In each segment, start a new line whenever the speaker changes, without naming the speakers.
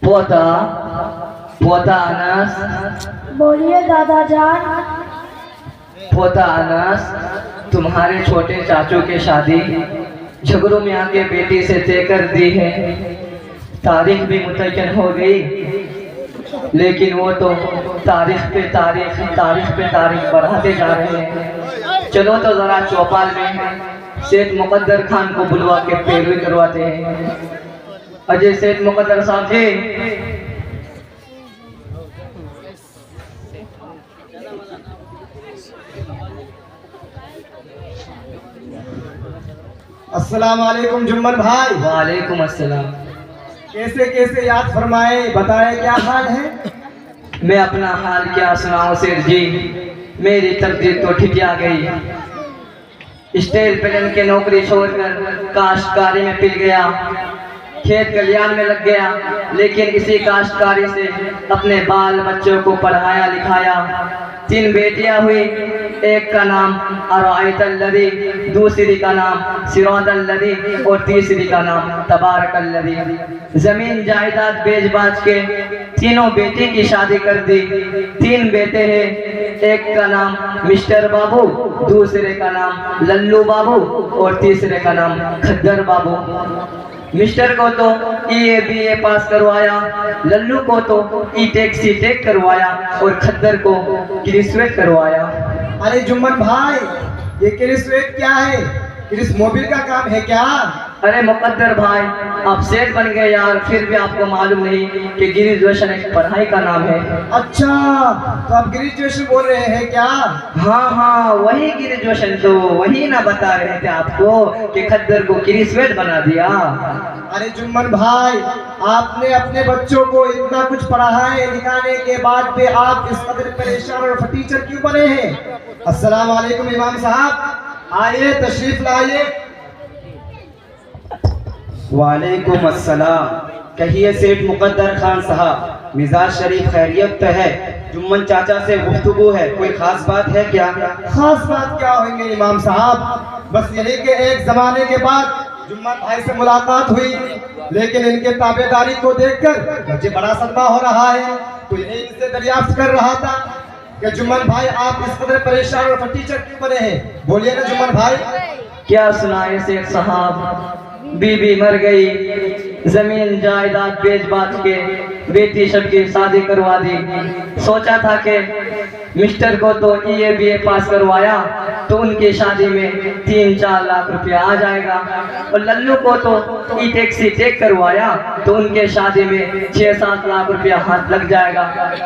पोता पोता अनस।
बोलिए दादा जान।
पोता अनस, तुम्हारे छोटे चाचू की शादी झगड़ू मियाँ के बेटी से तय कर दी है। तारीख भी मुतय्यन हो गई, लेकिन वो तो तारीख पे तारीख बढ़ाते जा रहे हैं। चलो तो जरा चौपाल में सेठ मुकद्दर खान को बुलवा के पैरवी करवाते हैं। अजय सेठ मुकद्दर साहब जी।
अस्सलाम वालेकुम जुम्मन भाई।
वालेकुम अस्सलाम।
कैसे कैसे याद फरमाए, बताए क्या हाल है?
मैं अपना हाल क्या सुनाऊं सेठ जी, मेरी तकदीर तो ठिठिया गई। स्टील प्लेन के नौकरी छोड़कर काश्तकारी में पिल गया, खेत खलियान में लग गया, लेकिन इसी काश्तकारी से अपने बाल बच्चों को पढ़ाया लिखाया। 3 बेटियां हुई, एक का नाम अराइतल्लज़ी, दूसरी का नाम सिरातल्लज़ी और तीसरी का नाम तबारकल्लज़ी। जमीन जायदाद बेच बाच के तीनों बेटी की शादी कर दी। 3 बेटे हैं, एक का नाम मिस्टर बाबू, दूसरे का नाम लल्लू बाबू और तीसरे का नाम खद्दर बाबू। मिस्टर को तो BA पास करवाया, लल्लू को तो टेक करवाया और खद्दर को ग्रेजुएट करवाया।
अरे जुम्मन भाई, ये ग्रेजुएट क्या है? क्रिस मोबिल का काम है क्या?
अरे मुकद्दर भाई, आप सेठ बन गए यार, फिर भी आपको मालूम नहीं कि ग्रेजुएशन एक पढ़ाई का नाम है।
अच्छा, तो आप ग्रेजुएशन बोल रहे हैं क्या?
हाँ, वही ग्रेजुएशन, तो वही ना बता रहे थे आपको कि खद्दर को ग्रेजुएट बना दिया।
अरे जुम्मन भाई, आपने अपने बच्चों को इतना कुछ पढ़ाए लिखाने के बाद भी आप इस कदर परेशान और टीचर क्यों बने हैं? अस्सलाम वालेकुम इमाम साहब, आइए तशरीफ लाइए।
वालेकुम अस्सलाम। कहिए सेठ मुकद्दर खान साहब, मिजाज शरीफ खैरियत तो है? जुम्मन चाचा से गुफ्तगू है, कोई खास बात है क्या?
खास बात क्या होंगे इमाम साहब, बस यही के एक जमाने के बाद जुम्मन भाई से मुलाकात हुई, लेकिन इनके ताबेदारी को देखकर मुझे बड़ा सदमा हो रहा है। तो यही इनसे दरियाफ्त कर रहा था कि जुम्मन भाई आप इस कदर परेशान और टीचर क्यों बने हैं? बोलिए ना जुम्मन भाई।
क्या सुनाए सेठ साहब, बीबी मर गई, जमीन जायदाद बेच बाच के बेटी सबकी शादी करवा दी। सोचा था कि मिस्टर को तो BA पास करवाया तो उनकी शादी में 3-4 लाख रुपया आ जाएगा, और लल्लू को तो टेक करवाया तो उनके शादी में 6-7 लाख रुपया हाथ लग जाएगा।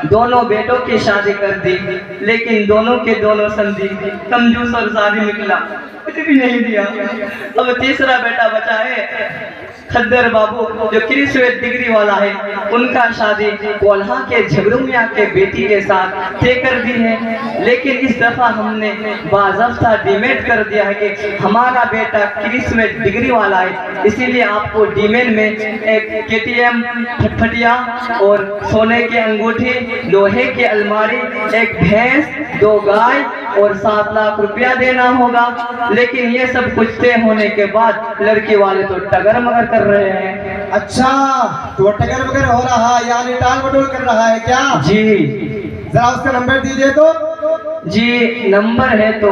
दोनों बेटों की शादी कर दी, लेकिन दोनों के दोनों समझी कंजूस और जालिम निकला, कुछ भी नहीं दिया। अब तीसरा बेटा बचा है खद्दर बाबू, जो ग्रेजुएट डिग्री वाला है, उनका शादी कोल्हा के झगड़ू मियाँ के बेटी के साथ तय कर दी है। लेकिन इस दफा हमने बाज़ाब्ता डिमेंड कर दिया है कि हमारा बेटा ग्रेजुएट डिग्री वाला है, इसीलिए आपको डिमेंड में एक KTM फटफटिया और सोने की अंगूठी, लोहे की अलमारी, एक भैंस, 2 गाय और 7 लाख रुपया देना होगा। लेकिन ये सब कुछ तय होने के बाद लड़की वाले तो टगर मगर कर रहे हैं।
अच्छा, तो टगर मगर हो रहा है, यानी टाल मटोल कर रहा है क्या?
जी।
जरा उसका नंबर दीजिए तो।
जी नंबर है तो,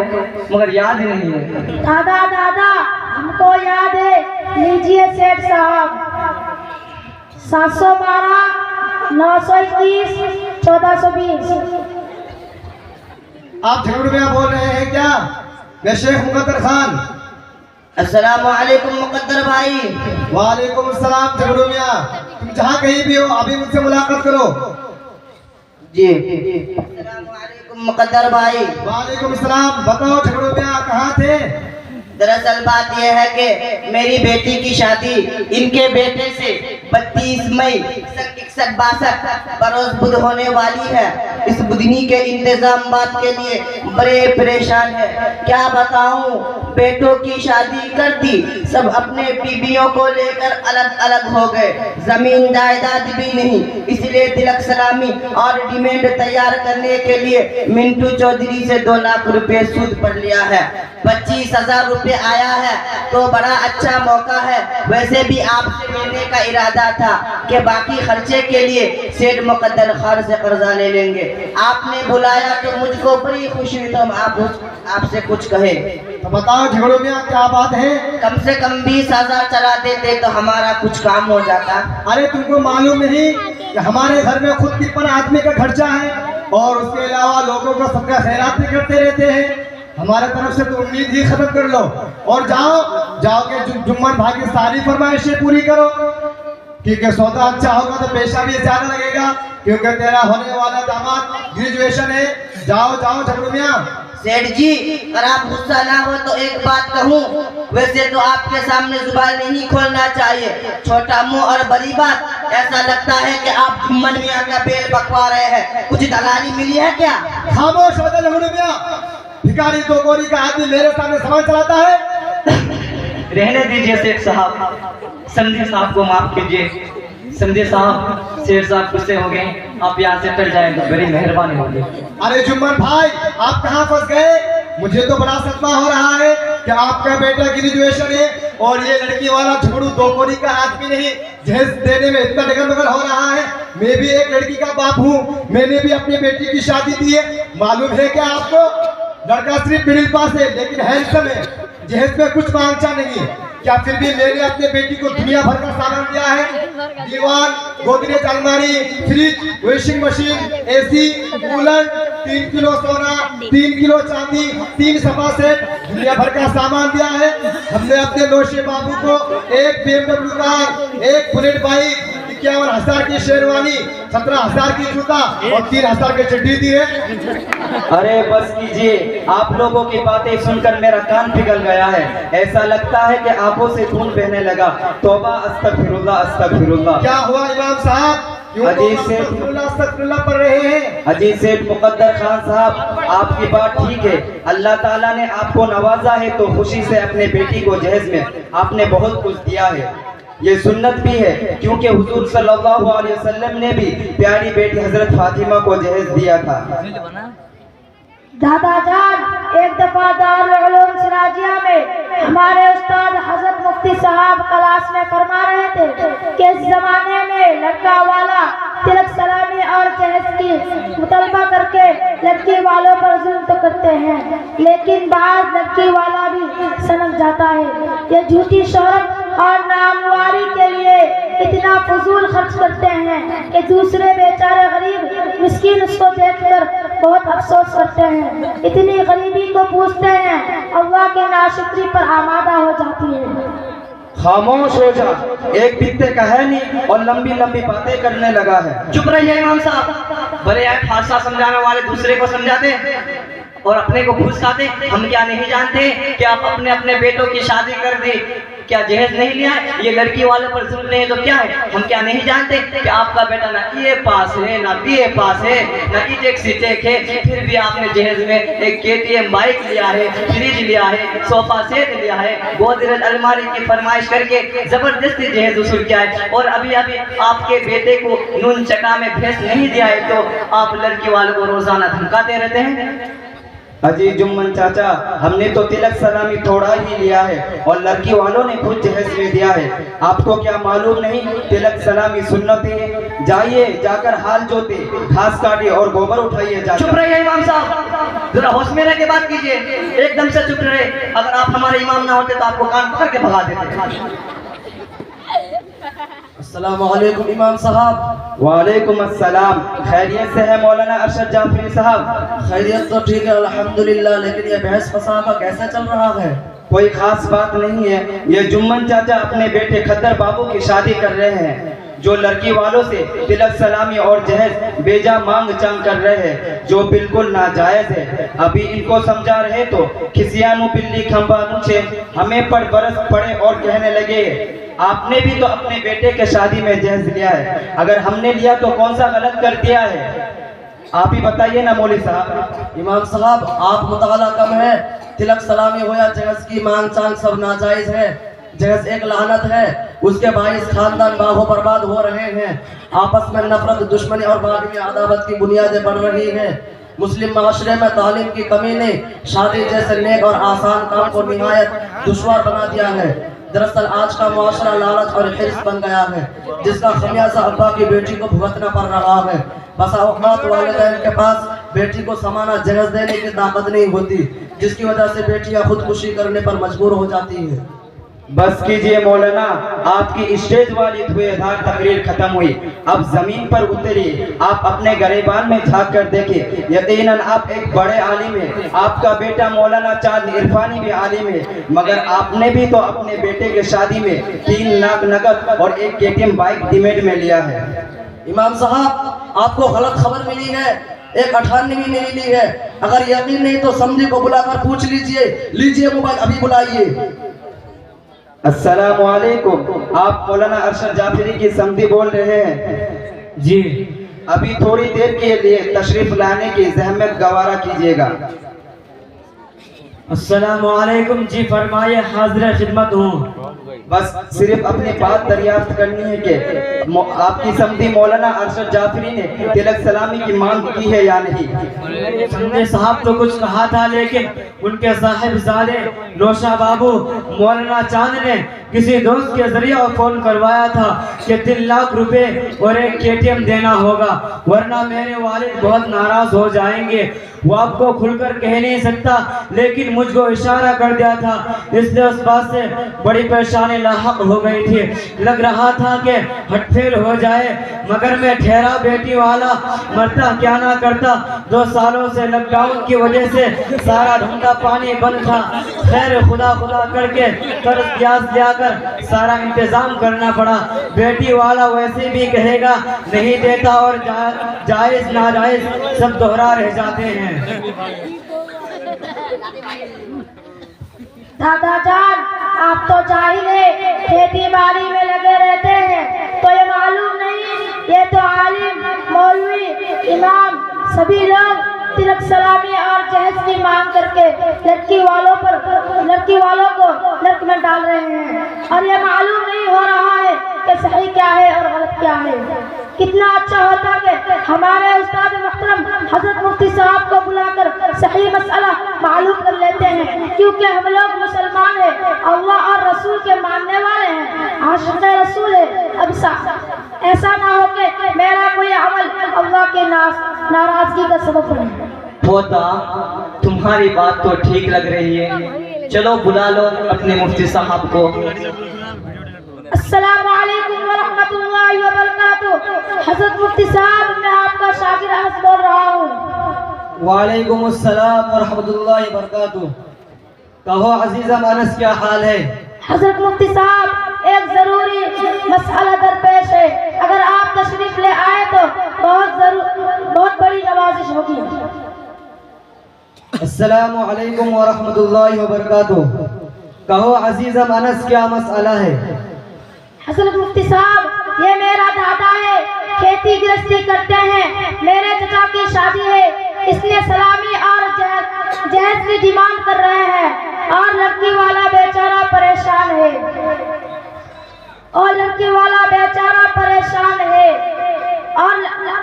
मगर याद ही नहीं है।
दादा हमको याद है, लीजिए सेठ साहब। 712 921 1420।
आप झगड़ू में बोल रहे हैं क्या? मैं शेख मुकद्दर खान।
अस्सलाम वालेकुम मुकद्दर भाई।
वालेकुम अस्सलाम झगड़ू मियाँ, तुम जहाँ कहीं भी हो अभी मुझसे मुलाकात करो।
जी अस्सलाम वालेकुम मुकद्दर भाई।
वालेकुम अस्सलाम। बताओ झगड़ू मियाँ, कहाँ थे?
दरअसल बात यह है कि मेरी बेटी की शादी इनके बेटे से 32 मई 61-62 बरोज बुध होने वाली है। इस बुधनी के इंतजाम बात के लिए बड़े परेशान है, क्या बताऊं। बेटों की शादी कर दी। सब अपने बीबियों को लेकर अलग अलग हो गए। जमीन जायदाद भी नहीं, इसलिए तिलक सलामी और डिमांड तैयार करने के लिए मिंटू चौधरी से 2 लाख रुपए सूद पर लिया है। 25,000 रुपए आया है तो बड़ा अच्छा मौका है। वैसे भी आपसे लेने का इरादा था कि बाकी खर्चे के लिए सेठ मुकद्दर खान से कर्जा ले लेंगे। आपने बुलाया तो मुझको बड़ी खुशी हुई, तो आपसे कुछ कहे।
तो बताओ झगड़ों में क्या बात है?
कम से कम 20,000 चला देते तो हमारा कुछ काम हो जाता।
अरे तुमको मालूम नहीं कि हमारे घर में खुद 53 आदमी का खर्चा है और उसके अलावा लोगों को सबका खैरात भी करते रहते हैं। हमारे तरफ से तो उम्मीद ही खत्म कर लो और जाओ के जुम्मन भाई की सारी फरमाइशें पूरी करो, क्योंकि सौदा अच्छा होगा तो पैसा भी ज्यादा लगेगा, क्योंकि तेरा होने वाला दामाद ग्रेजुएशन है। जाओ झगड़ू मियां।
सेठ जी, अगर आप गुस्सा ना हो तो एक बात कहूँ। वैसे तो आपके सामने जुबान नहीं खोलना चाहिए, छोटा मुंह और बड़ी बात। ऐसा लगता है कि आप जुम्मन मियां का बेल बकवा रहे हैं। कुछ दलाली मिली है क्या?
खामोश हो जा झगड़ू मियां। भिखारी 2 गोरी का आदमी मेरे सामने सवाल चलाता है।
रहने दीजिए सेठ साहब, समझे साहब को माफ कीजिए। समझे साहब, सेठ साहब गुस्से हो गए, आप यहाँ से टल जाएं तो बड़ी मेहरबानी होगी।
अरे जुम्मन भाई, आप कहाँ फंस गए? मुझे तो बड़ा सदमा हो रहा है कि आपका बेटा ग्रेजुएशन है और ये लड़की वाला झगड़ू 2 गोरी का आदमी नहीं जहेज देने में इतना डगल हो रहा है। मैं भी एक लड़की का बाप हूँ, मैंने भी अपनी बेटी की शादी दी है। मालूम है क्या आपको? लड़का सिर्फ मिडिल पास है लेकिन हैंडसम है, जहेज में कुछ मांगता नहीं। क्या फिर भी मैंने अपने बेटी को दुनिया भर का सामान दिया है? दीवान, गोदरेज अलमारी, fridge, washing machine, AC, cooler, 3 kilo सोना, 3 किलो चांदी, 3 सोफा सेट, दुनिया भर का सामान दिया है। हमने अपने नौशे बाबू को एक BMW कार, एक बुलेट बाइक, 51,000 की शेरवानी, 17,000 की जूता और 3,000 की चड्डी दी है।
अरे बस कीजिए, आप लोगों की बातें सुनकर मेरा कान पिघल गया है। ऐसा लगता है कि आंखों से खून बहने लगा। तौबा, अस्तगफिरुल्लाह, अस्तगफिरुल्लाह।
क्या हुआ इमाम साहब?
अजीज सेठ
पढ़ रहे हैं।
अजीज सेठ मुकद्दर खान साहब, आपकी बात ठीक है। अल्लाह ताला ने आपको नवाजा है तो खुशी से अपने बेटी को जहेज में आपने बहुत कुछ दिया है। ये सुन्नत भी है, क्योंकि हुजूर सल्लल्लाहु अलैहि वसल्लम ने भी प्यारी बेटी हजरत फातिमा को जहेज दिया था।
दादा जान, एक दफा दारुल उलूम सिराजिया में हमारे उस्ताद हजरत मुफ्ती साहब क्लास में फरमा रहे थे कि इस जमाने में लड़का वाला तिलक सलामी और जहेज की मुतालबा करके लड़की वालों पर जुल्म तो करते हैं, लेकिन बाज लड़की वाला भी सनक जाता है। ये झूठी शोहरत और नामवारी के लिए इतना फजूल खर्च करते हैं कि दूसरे बेचारे गरीब मिस्कीन उसको देखकर बहुत अफसोस करते हैं। इतनी गरीबी को पूछते हैं, अल्लाह के नाशुक्री पर आमादा हो जाती है।
खामोश हो जा, एक बित्ते का है नहीं और लंबी लंबी बातें करने लगा है।
चुप रहिए इमाम साहब। बड़े यार फारसा समझाने वाले दूसरे को समझाते और अपने को घूस खाते। हम क्या नहीं जानते कि आप अपने अपने बेटों की शादी कर दी, क्या जहेज नहीं लिया? ये लड़की वालों पर जुल्म नहीं तो क्या है? हम क्या नहीं जानते कि आपका बेटा ना ये पास है, ना बीए पास है, ना ईटेक सीटेक है, फिर भी आपने जहेज में एक KTM बाइक लिया है, फ्रिज लिया है, सोफा सेट लिया है, गोदरेज अलमारी की फरमाइश करके जबरदस्ती जहेज वसूल किया है। और अभी अभी आपके बेटे को नून चका में भैंस नहीं दिया है तो आप लड़की वालों को रोजाना धमकाते रहते हैं।
अजीज जुम्मन चाचा, हमने तो तिलक सलामी थोड़ा ही लिया है और लड़की वालों ने खुद जहेज में दिया है। आपको क्या मालूम नहीं? तिलक सलामी सुन्नत है। जाइए, जाकर हाल जोते, घास काटिए और गोबर उठाइए।
चुप रहिए इमाम साहब, जरा होश में रह के बात कीजिए। एकदम से चुप रहे। अगर आप हमारे इमाम ना होते तो आपको कान पकड़ के भगा देते।
अस्सलामु अलैकुम इमाम साहब।
वालेकुम अस्सलाम। खैरियत से है मौलाना अरशद जाफरी साहब?
खैरियत तो ठीक है अल्हम्दुलिल्लाह, लेकिन ये बहस फसाद का कैसे चल रहा है?
कोई खास बात नहीं है। ये जुम्मन चाचा अपने बेटे खद्दर बाबू की शादी कर रहे हैं, जो लड़की वालों से तिलक सलामी और जहेज बेजा मांग चांग कर रहे हैं, जो बिल्कुल नाजायज है। अभी इनको समझा रहे तो खिसियानु बिल्ली खंबा नुचे हमें पर बरस पड़े और कहने लगे आपने भी तो अपने बेटे के शादी में जहेज लिया है, अगर हमने लिया तो कौन सा गलत कर दिया है? आप ही बताइए ना मौलवी साहब।
इमाम साहब, आप मुताला कम है, तिलक सलामी हो या जहेज की मांग चांग सब नाजायज है। जहेज एक लानत है, उसके बाइस खानदान बाहो बर्बाद हो रहे हैं। आपस में नफरत, दुश्मनी और बागी अदावत की बुनियादें बढ़ रही है। मुस्लिम माशरे में तालीम की कमी ने शादी जैसे नेक और आसान काम को निहायत दुश्वार बना दिया है। दरअसल आज का मुआशरा लालच और हिर्स बन गया है, जिसका खमियाजा अब्बा की बेटी को भुगतना पड़ रहा है। बसा औकात वालिदैन के पास बेटी को समाना जहेज देने की ताकत नहीं होती, जिसकी वजह से बेटियां खुदकुशी करने पर मजबूर हो जाती हैं।
बस कीजिए मौलाना, आपकी स्टेज वाली धुएंधार तकरीर खत्म हुई। अब जमीन पर उतरिए, आप अपने गरेबान में झांक कर देखिए। यकीनन आप एक बड़े आलिम हैं। आपका बेटा मौलाना चांद इरफानी भी आलिम है, मगर आपने भी तो अपने बेटे के शादी में 3 लाख नकद और एक KTM बाइक डिमेंड में लिया है।
इमाम साहब, आपको गलत खबर मिली है, एक 98 नहीं मिली है। अगर यकीन नहीं तो समझी को बुलाकर पूछ लीजिए। लीजिए मोबाइल, अभी बुलाइए।
अस्सलामु अलैकुम, आप मौलाना अरशद जाफरी की समधी बोल रहे हैं?
जी।
अभी थोड़ी देर के लिए तशरीफ लाने की जहमत गवारा कीजिएगा।
अस्सलामु अलैकुम जी, फरमाइए, हाजिर खिदमत हूँ।
बस सिर्फ अपनी बात दरियाफ्त करनी है कि आपकी समधी मौलाना अरशद जाफरी ने तिलक सलामी की मांग की है या नहीं?
समझे साहब तो कुछ कहा था, लेकिन उनके साहिबजादे नौशा बाबू मौलाना चांद ने किसी दोस्त के जरिए फोन करवाया था कि 3 लाख रुपए और एक KTM देना होगा, वरना मेरे वालिद बहुत नाराज हो जाएंगे। वो आपको खुलकर कह नहीं सकता, लेकिन मुझको इशारा कर दिया था, इसलिए उस बात से बड़ी परेशानी लाहक हो गई थी। लग रहा था कि हटफेर हो जाए, मगर मैं ठहरा बेटी वाला, मरता क्या ना करता। 2 सालों से लॉकडाउन की वजह से सारा धंधा पानी बंद था। खैर खुदा खुदा करके कर्ज ब्याज लिया कर सारा इंतजाम करना पड़ा। बेटी वाला वैसे भी कहेगा नहीं देता, और जायज नाजायज सब दोहरा रह जाते हैं।
दादा जान, आप तो जाहिल है, खेती बाड़ी में लगे रहते हैं, तो ये मालूम नहीं ये तो आलिम, मौलवी, इमाम सभी लोग तिलक सलामी और जहेज की मांग करके लड़की वालों को नर्क में डाल रहे हैं, और ये मालूम नहीं हो रहा है कि सही क्या है और गलत क्या है। कितना अच्छा होता कि हमारे उस्ताद मोहतरम हजरत मुफ्ती साहब को बुलाकर सही मसला मालूम कर लेते हैं, क्योंकि हम लोग मुसलमान हैं, अल्लाह और रसूल के मानने वाले हैं, आशिक़ रसूल है। अब ऐसा ना हो कि मेरा कोई अमल अल्लाह के नाराजगी का सबब बने।
पोता, तुम्हारी बात तो ठीक लग रही है, चलो बुला लो अपने मुफ्ती साहब को।
अस्सलामु अलैकुम व रहमतुल्लाहि व बरकातुहू। हज़रत मुफ्ती साहब, मैं आपका शागिर अनस बोल रहा हूँ।
वालेकुम अस्सलाम व रहमतुल्लाहि व बरकातुहू। कहो अजीज़ा अनस, क्या हाल है?
हज़रत मुफ्ती साहब, एक जरूरी मसला दरपेश है, अगर आप तशरीफ ले आए तो बहुत बड़ी नवाजिश होगी।
अस्सलामु अलैकुम व रहमतुल्लाहि व बरकातुहू। कहो अजीज़ा अनस, क्या मसला है?
हज़रत मुफ्ती साहब, ये मेरा दादा है, खेती गृहस्थी करते हैं, मेरे चचा की शादी है, इसलिए सलामी और जहेज की डिमांड कर रहे हैं, और लड़की वाला बेचारा परेशान है, और लड़की वाला बेचारा परेशान है,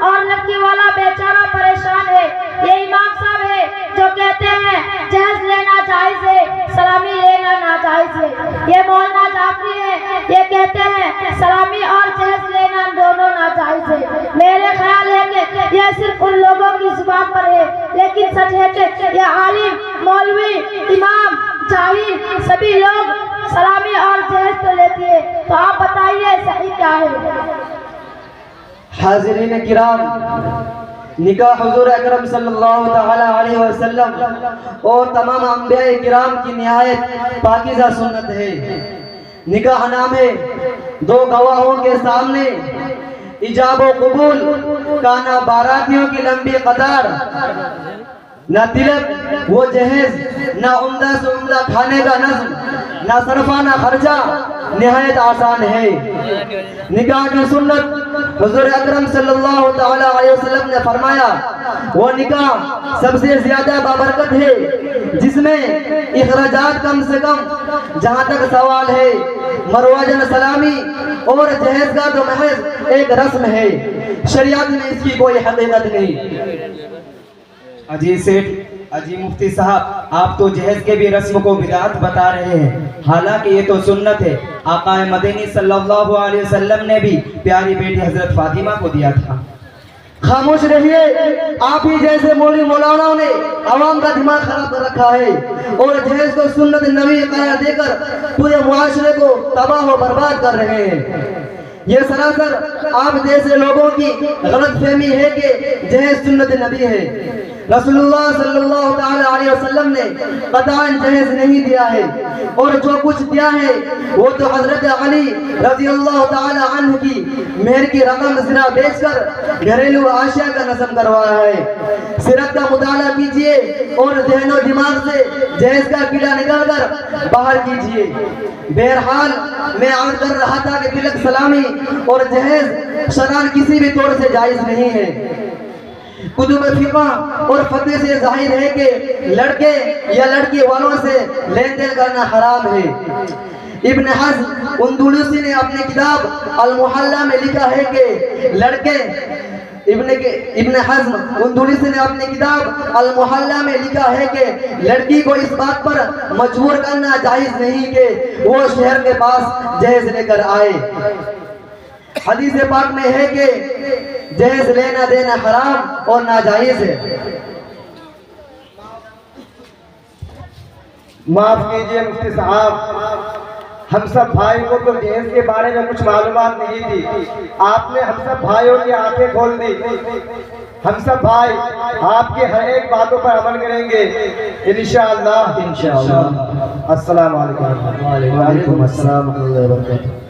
और लड़की वाला बेचारा परेशान है। ये इमाम साहब है जो कहते हैं जहेज लेना जायज है, सलामी लेना नाजायज है। ये मौलाना जाफरी है, ये कहते हैं सलामी और जहेज लेना दोनों नाजायज है। मेरे ख्याल है कि यह सिर्फ उन लोगों की जुबान पर है, लेकिन सच है कि ये आलिम, मौलवी, इमाम, जाहिल सभी लोग सलामी और जहेज तो लेती है। तो आप बताइए सही क्या है?
हाज़िरीन किराम, निकाह हुज़ूर अकरम सल्लल्लाहु तआला अलैहि वसल्लम और तमाम अंबिया किराम की निहायत पाकीज़ा सुन्नत है। निकाह नामे 2 गवाहों के सामने इजाब व कबूल का ना बारातियों की लंबी कतार, ना तिलक वो जहेज, ना उम्दा से उम्दा खाने का नज़्म,
ना सरफा ना खर्चा निहायत आसान है। निकाह की सुन्नत हुजूर अकरम सल्लल्लाहु ताला अलैहि वसल्लम ने फरमाया वो निकाह सबसे ज्यादा बाबरकत है जिसमें इखराजात कम से कम। जहाँ तक सवाल है मरवाजन सलामी और जहेज का तो महज एक रस्म है, शरीयत में इसकी कोई हकीकत नहीं।
अजी सेठ, अजी मुफ्ती साहब, आप तो जहेज के भी रस्म को बिदात बता रहे हैं, हालांकि ये तो सुन्नत है। आका मदनी सल्लल्लाहु अलैहि वसल्लम ने भी प्यारी बेटी हजरत फातिमा को दिया था।
खामोश रहिए, आप ही जैसे मौलवी मौलानाओं ने आवाम का दिमाग खराब कर रखा है और जहेज को सुन्नत नबी करार देकर पूरे मुआशरे को तबाह व बर्बाद कर रहे हैं। ये सरासर आप जैसे लोगों की गलत फहमी है कि जहेज सुन्नत नबी है। रसूलुल्लाह सल्लल्लाहु ताला अलैहि वसल्लम ने कतई जहेज नहीं दिया है और जो कुछ दिया है वो तो हजरत अली रज़ियल्लाहु ताला अन्हु की मेहर की रकम ज़रा बेचकर घरेलू आशिया का नज़म करवाया है। सीरत का मुताला कीजिए और ज़हनो दिमाग से जहेज का कीड़ा निकाल कर बाहर कीजिए। बहरहाल मैं अर्ज कर रहा था कि तिलक सलामी और जहेज शरअन किसी भी तौर से जायज नहीं है। कुतुब फिक़ा और फतवे से जाहिर है कि लड़के या लड़की वालों से लेन देन करना हराम है। इब्न हज़्म अंदलुसी ने अपनी किताब अल मुहल्ला में लिखा है कि लड़के इब्न हज़्म अंदलुसी ने अपनी किताब अल मुहल्ला में लिखा है कि लड़की को इस बात पर मजबूर करना जायज नहीं कि वो शहर के पास जहेज लेकर आए। हदीस पाक में है कि जहेज लेना देना हराम और नाजायज है।
माफ कीजिए मुफ्ती साहब, हम सब भाई को तो जहेज के बारे में कुछ मालूमात नहीं थी। आपने हम सब भाइयों की आंखें खोल दी। हम सब भाई आपके हर एक बातों पर अमल करेंगे इंशाअल्लाह।
इंशाअल्लाह।
अस्सलाम वालेकुम।
वालेकुम अस्सलाम व रहमतुल्लाहि व बरकातहू।